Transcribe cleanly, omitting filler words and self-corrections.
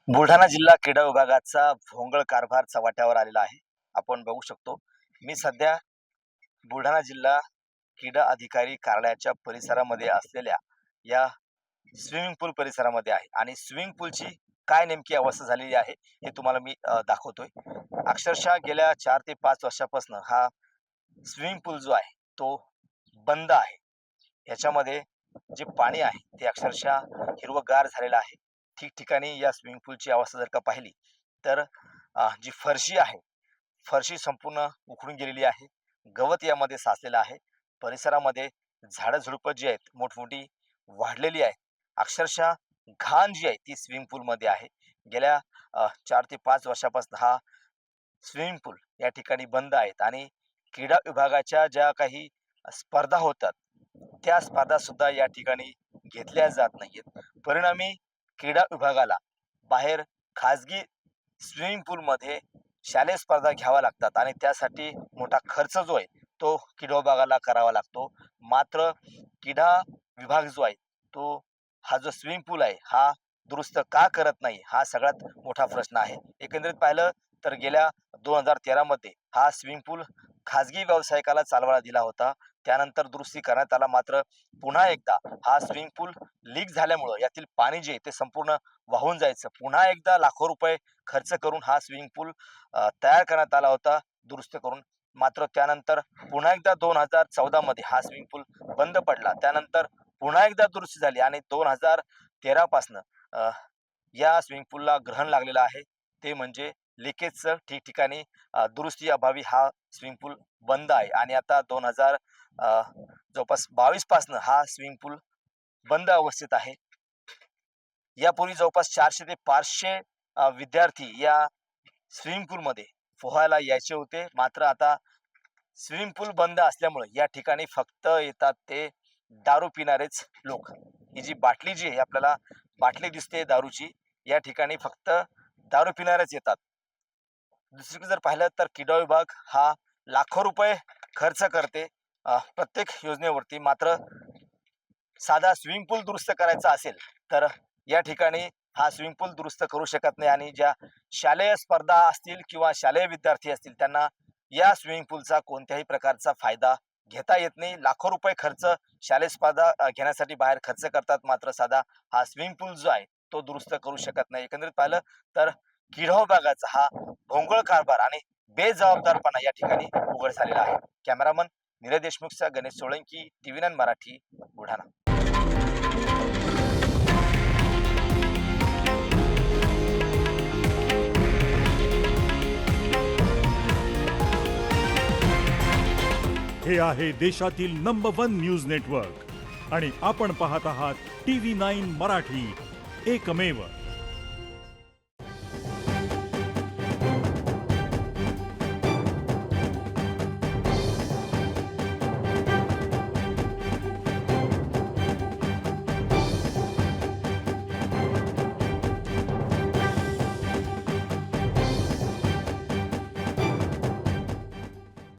बुलढाणा जिल्हा क्रीडा विभागाचा भोंगळ कारभार चव्हाट्यावर आलेला आहे. आपण बघू शकतो. मी सध्या बुलढाणा जिल्हा क्रीडा अधिकारी कार्यालयाच्या परिसरामध्ये असलेल्या या स्विमिंग पूल परिसरामध्ये आहे आणि स्विमिंग पूलची काय नेमकी अवस्था झालेली आहे हे तुम्हाला मी दाखवतोय. अक्षरशः गेल्या 4 ते 5 वर्षापासून हा स्विमिंग पूल जो आहे तो बंद आहे. ह्याच्यामध्ये जे पाणी आहे ते अक्षरशः हिरवंगार झालेलं आहे. ठिकठिकाणी या स्विमिंग पूलची अवस्था जर का पाहिली तर जी फरशी आहे, फरशी संपूर्ण उखडून गेलेली आहे. गवत यामध्ये साचलेलं आहे. परिसरामध्ये झाडं-झुडपं जी आहेत मोठमोठी वाढलेली आहेत. अक्षरशः घाण जी आहे ती स्विमिंग पूलमध्ये आहे. गेल्या 4 ते 5 वर्षापासून हा स्विमिंग पूल या ठिकाणी बंद आहेत आणि क्रीडा विभागाच्या ज्या काही स्पर्धा होतात, त्या स्पर्धा सुद्धा या ठिकाणी घेतल्या जात नाहीयेत. परिणामी क्रीडा विभागाला बाहेर खाजगी स्विमिंग पूलमध्ये शालेय स्पर्धा घ्याव्या लागतात आणि त्यासाठी मोठा खर्च जो आहे तो क्रीडा विभागाला करावा लागतो. मात्र क्रीडा विभाग जो आहे तो हा जो स्विमिंग पूल आहे हा दुरुस्त का करत नाही हा सगळ्यात मोठा प्रश्न आहे. एकंदरीत पाहिलं तर गेल्या 2013 मध्ये हा स्विमिंग पूल खाजगी व्यावसायिकाला चालवायला दिला होता. त्यानंतर दुरुस्ती करण्यात आला. मात्र पुन्हा एकदा हा स्विमिंग पूल लीक झाल्यामुळं यातील पाणी जे आहे ते संपूर्ण वाहून जायचं. पुन्हा एकदा लाखो रुपये खर्च करून हा स्विमिंग पूल तयार करण्यात आला होता दुरुस्त करून. मात्र त्यानंतर पुन्हा एकदा 2014 मध्ये हा स्विमिंग पूल बंद पडला. त्यानंतर पुन्हा एकदा दुरुस्ती झाली आणि 2013 पासनं या स्विमिंग पूलला ग्रहण लागलेलं आहे. ते म्हणजे लिकेजचं ठिकठिकाणी दुरुस्ती अभावी हा स्विमिंग पूल बंद आहे आणि आता 2000 जवळपास 22 पासनं हा स्विमिंग पूल बंद अवस्थेत आहे. यापूर्वी जवळपास 400 ते 500 विद्यार्थी या स्विमिंग पूलमध्ये पोहायला यायचे होते. मात्र आता स्विमिंग पूल बंद असल्यामुळे या ठिकाणी फक्त येतात ते दारू पिणारेच लोक. ही जी बाटली जी आहे आपल्याला बाटली दिसते दारूची, या ठिकाणी फक्त दारू पिणारेच येतात. दुसरीकडे जर पाहिलं तर क्रीडा विभाग हा लाखो रुपये खर्च करते प्रत्येक योजनेवरती. मात्र साधा स्विमिंग पूल दुरुस्त करायचा असेल तर या ठिकाणी हा स्विमिंग पूल दुरुस्त करू शकत नाही आणि ज्या शालेय स्पर्धा असतील किंवा शालेय विद्यार्थी असतील त्यांना या स्विमिंग पूलचा कोणत्याही प्रकारचा फायदा घेता येत नाही. लाखो रुपये खर्च शालेय स्पर्धा घेण्यासाठी बाहेर खर्च करतात. मात्र साधा हा स्विमिंग पूल जो आहे तो दुरुस्त करू शकत नाही. एकंदरीत पाहिलं तर क्रीडा विभागाचा हा भोंगळ कारभार आणि बेजबाबदारपणा या ठिकाणी उघड झालेला आहे. कॅमेरामन नीरज देशमुखचा गणेश सोळंकी, TV9 मराठी, बुलढाणा. हे आहे देशातील नंबर 1 न्यूज नेटवर्क आणि आपण पाहत आहात TV9 मराठी, एकमेव.